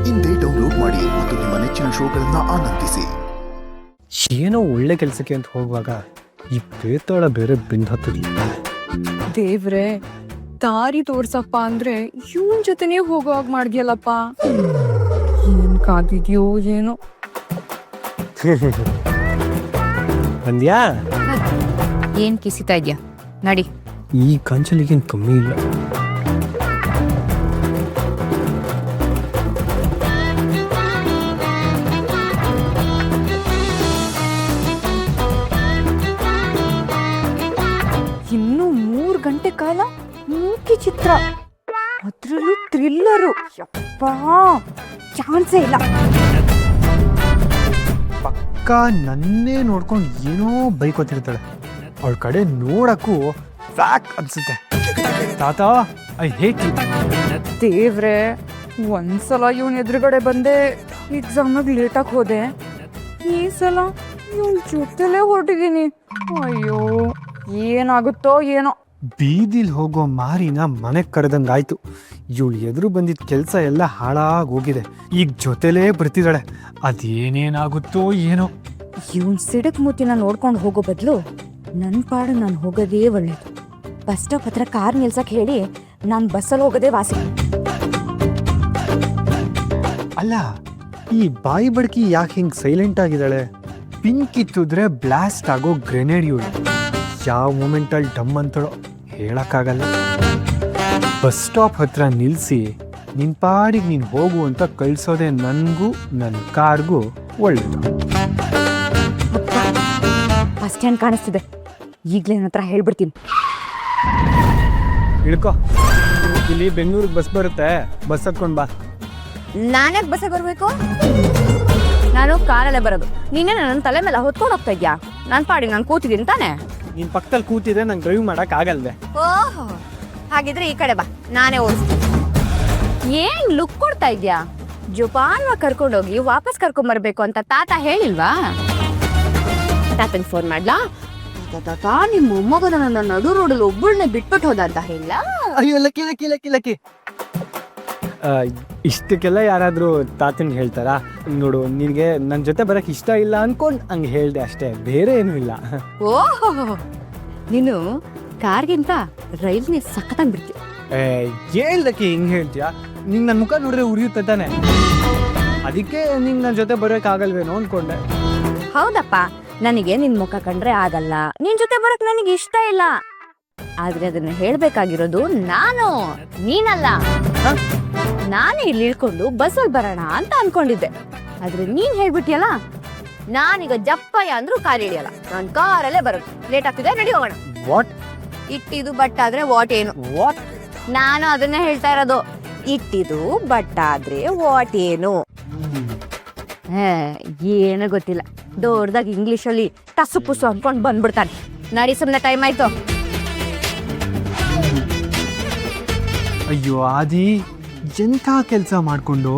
ಇಂದೇ ಡೌನ್ಲೋಡ್ ಮಾಡಿ ಮತ್ತು ನಿಮ್ಮ ನೆಚ್ಚಿನ ಶೋಗಳನ್ನ ಆನಂದಿಸಿ. ಏನೋ ಒಳ್ಳೆ ಕೆಲಸಕ್ಕೆ ಅಂತ ಹೋಗುವಾಗ ಈ ಬೇತಾಳ ಬೇರೆ ಬೆಂಡ್ ಹತ್ತದ. ದೇವ್ರೆ, ದಾರಿ ತೋರ್ಸಪ್ಪ ಅಂದ್ರೆ ಇವನ್ ಜೊತೆನೇ ಹೋಗುವಾಗ ಮಾಡ್ದ್ಯಲ್ಲಪ್ಪ. ಏನ್ ಕಾದಿದ್ಯೋ ಏನೋ. ಬಂದ್ಯಾ? ಏನ್ ಕಿಸಿತಾ ಇದ್ಯಾ? ನಡಿ. ಈ ಕಂಚಲಿಗೇನು ಕಮ್ಮಿ ಇಲ್ಲ. ಇನ್ನು 3 ಗಂಟೆ ಕಾಲ ಮೂಕಿ ಚಿತ್ರ, ಅದ್ರಲ್ಲೂ ಥ್ರಿಲ್ಲರು. ಯಪ್ಪ, ಚಾನ್ಸೇ ಇಲ್ಲ. ಪಕ್ಕ ನನ್ನೇ ನೋಡ್ಕೊಂಡು ಏನೋ ಬೈಕೋತಿರ್ತಾಳೆ. ಅವಳ ಕಡೆ ನೋಡಕ್ಕೂ ಫ್ಯಾಕ್ ಅನ್ಸುತ್ತೆ. ತಾತ, ಐ ಹೇಟ್ ಯು. ದೇವ್ರೆ, ಒಂದ್ಸಲ ಇವನ್ ಎದುರುಗಡೆ ಬಂದೆ ಎಕ್ಸಾಮ್ನಾಗ ಲೇಟಾಗಿ ಹೋದೆ. ಈ ಸಲ ಇವನ್ ಜೊತೆಲೇ ಹೊರಟಿದ್ದೀನಿ. ಅಯ್ಯೋ, ಏನಾಗುತ್ತೋ ಏನೋ. ಬೀದಿಲ್ ಹೋಗೋ ಮಾರಿನ ಮನೆಗೆ ಕರೆದಂಗಾಯ್ತು. ಇವಳು ಎದುರು ಬಂದಿದ್ದ ಕೆಲಸ ಎಲ್ಲ ಹಾಳಾಗಿ ಹೋಗಿದೆ. ಈಗ ಜೊತೆಲೇ ಬರ್ತಿದ್ದಾಳೆ. ಅದೇನೇನಾಗುತ್ತೋ ಏನೋ. ಇವನ್ ಸಿಡಕ್ ಮೂತಿನ ನೋಡ್ಕೊಂಡು ಹೋಗೋ ಬದಲು ನನ್ನ ಪಾಡು ನಾನು ಹೋಗೋದೇ ಒಳ್ಳೇದು. ಬಸ್ ಸ್ಟಾಪ್ ಹತ್ರ ಕಾರ್ ನಿಲ್ಸಕ್ ಹೇಳಿ ನಾನು ಬಸ್ಸಲ್ಲಿ ಹೋಗೋದೇ ವಾಸಿ. ಅಲ್ಲ, ಈ ಬಾಯಿ ಬಡ್ಕಿ ಯಾಕೆ ಹಿಂಗೆ ಸೈಲೆಂಟ್ ಆಗಿದ್ದಾಳೆ? ಪಿಂಕ್ ಕಿತ್ತಿದ್ರೆ ಬ್ಲಾಸ್ಟ್ ಆಗೋ ಗ್ರೆನೇಡ್ ಇವಳು. ಯಾವ ಮೂಮೆಂಟಲ್ಲಿ ಡಮ್ ಅಂತಳೋ ಹೇಳಕ್ಕಾಗಲ್ಲ. ಬಸ್ ಸ್ಟಾಪ್ ಹತ್ರ ನಿಲ್ಲಿಸಿ ನಿನ್ನ ಪಾಡಿಗೆ ನೀನು ಹೋಗು ಅಂತ ಕಳಿಸೋದೆ ನನಗೂ ನನ್ನ ಕಾರ್ಗೂ ಒಳ್ಳೇದು. ಬಸ್ ಸ್ಟ್ಯಾಂಡ್ ಕಾಣಿಸ್ತಿದೆ, ಈಗಲೇ ನನ್ನ ಹತ್ರ ಹೇಳ್ಬಿಡ್ತೀನಿ. ಇಳ್ಕೊ, ಇಲ್ಲಿ ಬೆಂಗಳೂರಿಗೆ ಬಸ್ ಬರುತ್ತೆ, ಬಸ್ ಹತ್ಕೊಂಡು ಬಾ. ನಾನ್ಯಾಕೆ ಬಸ್ಸಿಗೆ ಬರಬೇಕು? ನಾನು ಕಾರಲ್ಲೇ ಬರೋದು. ನೀನೇ ನನ್ನ ತಲೆ ಮೇಲೆ ಹೊತ್ಕೊಂಡು ಹೋಗ್ತಾ ಇದ್ಯಾ? ನನ್ನ ಪಾಡಿಗೆ ನಾನು ಕೂತಿದ್ದೀನಿ ತಾನೆ. ನೀನು ಪಕ್ಕದಲ್ಲಿ ಕೂತಿದ್ರೆ ನಂಗೆ ಡ್ರೈವ್ ಮಾಡೋಕ್ಕಾಗಲ್ವೇ? ಓಹೋ, ಹಾಗಿದ್ರೆ ಈ ಕಡೆ ಬಾ, ನಾನೇ ಓಡಿಸ್ತೀನಿ. ಏನ್ ಲುಕ್ ಕೊಡ್ತಾ ಇದ್ಯಾ? ಜೋಪಾನವಾಗಿ ಕರ್ಕೊಂಡೋಗಿ ವಾಪಸ್ ಕರ್ಕೊಂಬರ್ಬೇಕು ಅಂತ ತಾತ ಹೇಳಿಲ್ವಾ? ತಾತಂಗೆ ಫೋನ್ ಮಾಡ್ಲಾ? ತಾತ, ನಿಮ್ಮ ಮೊಮ್ಮಗನ ನನ್ನ ನಡು ರೋಡಲ್ಲಿ ಒಬ್ಬಳನ್ನೇ ಬಿಟ್ಬಿಟ್ಟು ಹೋದ ಅಂತ ಹೇಳ. ಅಯ್ಯೋ, ಲಕ್ಕಿ ಲಕ್ಕಿ ಲಕ್ಕಿ ಲಕ್ಕಿ. ಇಷ್ಟಕ್ಕೆಲ್ಲ ಯಾರಾದರೂ ತಾತಂಗೆ ಹೇಳ್ತಾರಾ? ನೋಡು, ನಿನಗೆ ನನ್ನ ಜೊತೆ ಬರೋಕ್ಕೆ ಇಷ್ಟ ಇಲ್ಲ ಅನ್ಕೊಂಡು ಹಂಗೆ ಹೇಳಿದೆ ಅಷ್ಟೇ, ಬೇರೆ ಏನೂ ಇಲ್ಲ. ಓಹೋ, ನೀನು ಕಾರ್ಗಿಂತ ರೈಲ್ನೇ ಸಖತ್ತಾಗಿ ಬಿಡ್ತೀಯ. ಹೇಳ್ದಕ್ಕೆ ಹಿಂಗೆ ಹೇಳ್ತೀಯಾ? ನಿಂಗೆ ನನ್ನ ಮುಖ ನೋಡಿದ್ರೆ ಉರಿಯುತ್ತೆ ತಾನೆ, ಅದಕ್ಕೆ ನಿಂಗೆ ನನ್ನ ಜೊತೆ ಬರೋಕ್ಕಾಗಲ್ವೇನೋ ಅಂದ್ಕೊಂಡೆ. ಹೌದಪ್ಪ, ನನಗೆ ನಿನ್ ಮುಖ ಕಂಡ್ರೆ ಆಗಲ್ಲ, ನಿನ್ ಜೊತೆ ಬರಕ್ ನನಗೆ ಇಷ್ಟ ಇಲ್ಲ. ಆದ್ರೆ ಅದನ್ನ ಹೇಳ್ಬೇಕಾಗಿರೋದು ನಾನು, ನೀನಲ್ಲ. ನಾನೇ ಇಲ್ಲಿ ಇಳ್ಕೊಂಡು ಬಸ್ಸಲ್ಲಿ ಬರೋಣ ಅಂತ ಅನ್ಕೊಂಡಿದ್ದೆ. ಆದ್ರೆ ನೀನ್ ಹೇಳ್ಬಿಟ್ಟಿಯಲ್ಲ, ನಾನೀಗ ಜಪ್ಪಯ್ಯ ಅಂದ್ರೂ ಕಾರ್ ಹಿಡಿಯಲ್ಲ, ನಾನು ಕಾರಲ್ಲೇ ಬರೋದು. ಲೇಟ್ ಆಗ್ತಿದೆ, ನಡಿ ಹೋಗೋಣ. ವಾಟ್? ಇಟ್ಟಿದು ಬಟ್ ಆದ್ರೆ ವಾಟ್ ಏನು? ವಾಟ್? ನಾನು ಅದನ್ನೇ ಹೇಳ್ತಾ ಇರೋದು. ಇಟ್ಟಿದು ಬಟ್ ಆದ್ರೆ ವಾಟ್ ಏನು? ಏನೋ ಗೊತ್ತಿಲ್ಲ, ದೊಡ್ಡದಾಗಿ ಇಂಗ್ಲಿಷಲ್ಲಿ ಟಸು ಪುಸು ಅನ್ಕೊಂಡು ಬಂದ್ಬಿಡ್ತಾನೆ. ನಡಿ, ಸುಮ್ಮನೆ ಟೈಮ್ ಆಯ್ತು. ಅಯ್ಯೋ ಆದಿ, ಎಂಥ ಕೆಲಸ ಮಾಡಿಕೊಂಡು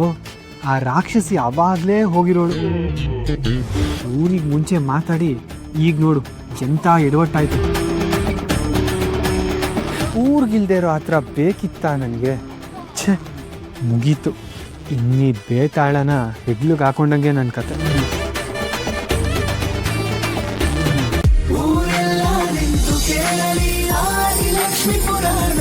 ಆ ರಾಕ್ಷಸಿ ಅವಾಗಲೇ ಹೋಗಿರೋಳು. ಊರಿಗೆ ಮುಂಚೆ ಮಾತಾಡಿ ಈಗ ನೋಡು ಎಂಥ ಎಡವಟ್ಟಾಯ್ತು. ಊರಿಗಿಲ್ದೇ ಇರೋ ಆ ಥರ ಬೇಕಿತ್ತ ನನಗೆ? ಛೇ, ಮುಗೀತು. ಇನ್ನೀ ಬೇತಾಳನ ಹೆಗ್ಲಿಗೆ ಹಾಕೊಂಡಂಗೆ ನನ್ನ ಕತೆ. ಊರೆಲ್ಲ ನಿಂತು ಕೇಳಲಿ ಆದಿ ಲಕ್ಷ್ಮೀಪುರಾಣ.